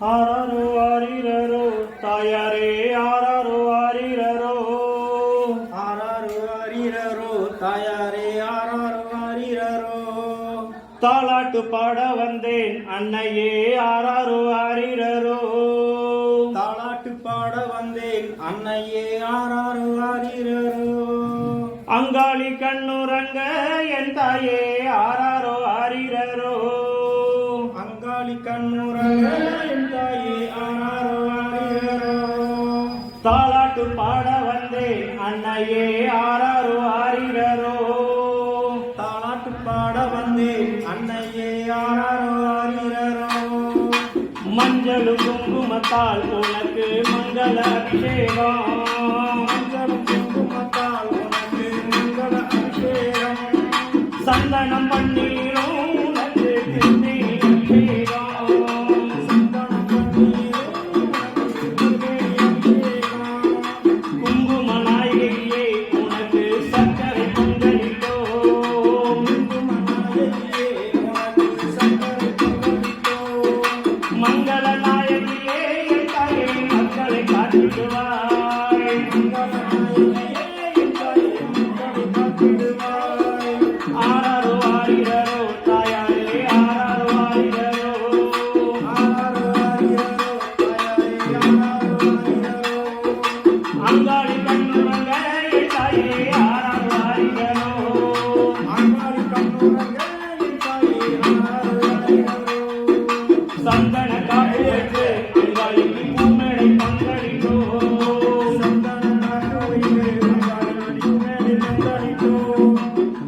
ஆராரோ ஆரிரரோ தாயாரே ஆராரோ ஆரிரரோ ஆராரோ ஆரிரரோ தாயாரே ஆராரோ ஆரிரரோ தாலாட்டு பாட வந்தேன் அன்னையே ஆராரோ ஆரிரரோ தாலாட்டு பாட வந்தேன் அன்னையே ஆராரோ ஆரிரரோ அங்காளி கண்ணுறங்க என் தாயே ஆராரோ ஆரிரரோ அங்காளி கண்ணுறங்க என் தாயே ஆராரோ ஆரிரரோ தாலாட்டு பாட வந்தேன் அன்னையே ஆராரோ ஆரிரரோ தாலாட்டு பாட வந்தேன் அன்னையே ஆராரோ ஆரிரரோ மஞ்சளும் குங்குமத்தால் உனக்கு மங்கள அபிஷேகம் மஞ்சளும் குங்குமத்தால் உனக்கு மங்கள அபிஷேகம் சந்தனம் பன்னீரும் உனக்கு திருநீ அபிஷேகம் சந்தனம் பன்னீரும் உனக்கு திருநீ அபிஷேகம் குங்கும நாயகியே உனக்கு சர்க்கரை பொங்கலிட்டோம் குங்கும நாயகியே உனக்கு சர்க்கரை பொங்கலிட்டோம் மங்கள நாயகியே என் தாயே மக்களை காத்திடுவாய் மங்கள நாயகியே என் தாயே மக்களை காத்திடுவாய் ஆராரோ ஆரிரரோ தாயாரே ஆராரோ ஆரிரரோ ஆராரோ ஆரிரரோ தாயாரே ஆராரோ ஆரிரரோ அங்காளி கண்ணுறங்க என் தாயே ஆராரோ ஆரிரரோ அங்காளி கண்ணுறங்க என் தாயே ஆராரோ ஆரிரரோ சந்தன காப்பு வைத்து அங்காளிக்கு பூமேடை பங்களித்தோம் சந்தன காப்பு வைத்து அங்காளிக்கு மேடை பங்களித்தோம்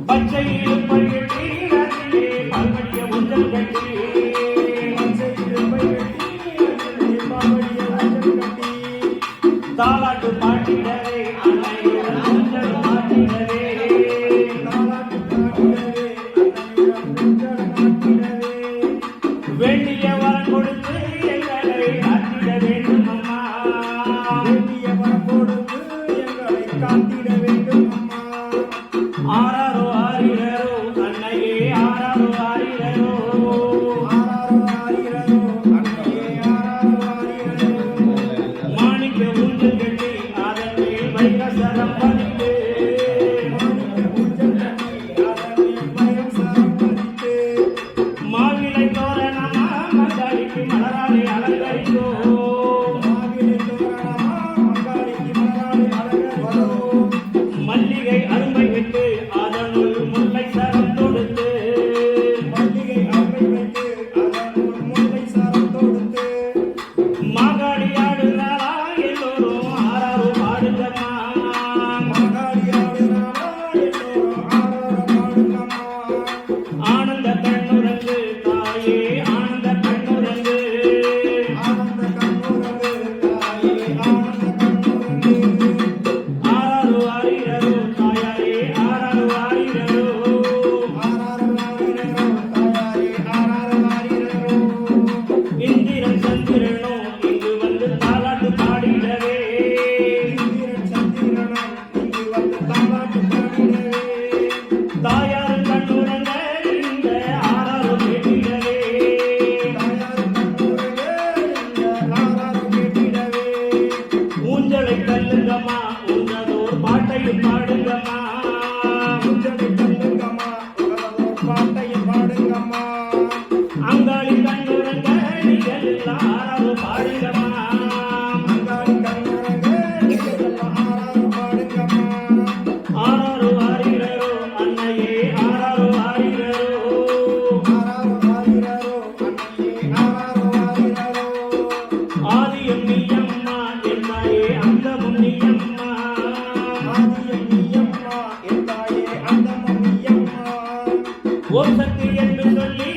பச்சை இழுப்பை கட்டி ரத்திலே பல்வடிய முஞ்சல் கட்டி பச்சை இடுப்பை கட்டி அதிலே பாவடிய ஊஞ்சல் கட்டி தாலாட்டு பாட்டிடவே அன்னையுடன் முஞ்சல் மாட்டிடவே தாலாட்டு பாடிடவே அன்னையுடன் ஊஞ்சல் மாட்டிடவே வேண்டிய வரம் கொடுத்து எங்களை ஆட்டிட வேண்டும் அம்மா வேண்டிய வரம் கொடுத்து எங்களை காத்திட வேண்டும் அம்மா ஆராரோ ஆரிரரோ அன்னையே ஆராரோ ஆரிரரோ ஆராரோ ஆரிரரோ அன்னையே ஆராரோ ஆரிரரோ மாணிக்க ஊஞ்சல் கட்டி அதன் மேல் வைரசரம் பதித்து மாணிக்க ஊஞ்சல் கட்டி அதன் மேல் வைரசரம் பதித்து மாவிலை தோரணமா மங்காளிக்கு மலராலே அலங்கரித்தோம் மாவிலை தோரணமா மங்காளிக்கு மலராலே அலங்கரித்தோம் மல்லிகை அரும்பை விட்டு அதனுள் முல்லை சரம் தொடுத்து மல்லிகை அரும்பை வைத்து அதனுள் முல்லை சாரம் தொடுத்து மாகாளி ஆடுறாளா எல்லோரும் ஆராரோ பாடுங்கம்மா மங்காளி ஆடுறாளா எல்லோரும் ஆராரோ பாடுங்கம்மா ஆனந்த கண்ணுறங்கு தாயே ஆனந்த கண்ணுறங்கு ஆனந்த கண்ணுறங்கு தாயே ஆனந்த கண்ணுறங்கு ஆராரோ ஆரிரரோ தாயாரே ஆராரோ ஆரிரரோ ஆராரோ ஆரிரரோ தாயாரே ஆராரோ ஆரிரரோ இந்திரன் சந்திரனோ இங்கு வந்து தாலாட்டு பாடிடவே இந்திரன் சந்திரனும் இங்கு வந்து தாலாட்டு பாடிடவே தாயார் கண்ணுறங்க இந்த ஆராரோ கேட்டிடவே தாயார் கண்ணுறங்க இந்த ஆராரோ கேட்டிடவே ஊஞ்சலை கல்லுங்கம்மா உன்னதோர் பாட்டையும் பாடுங்கம்மா ஊஞ்சலை தள்ளுங்கம்மா உலகதோர் பாட்டையும் பாடுங்கம்மா அங்காளி கண்ணுறங்க நீங்கள் எல்லாம் ஆராரோ பாடுங்கம்மா அங்காளி கண்ணுறங்க நீங்கெல்லாம் ஆராரோ பாடுங்கம்மா ஆராரோ ஆரிரரோ அன்னையே ஆராரோ ஆரிரரோ ஆராரோ ஆரிரரோ அன்னையே ஆராரோ ஆரிரரோ ஆதியும் நீயம்மா என் தாயே அந்தமும் நீயம்மா ஆதியும் நீயம்மா என் தாயே அந்தமும் நீயம்மா ஓம் சக்தி என்று சொல்லி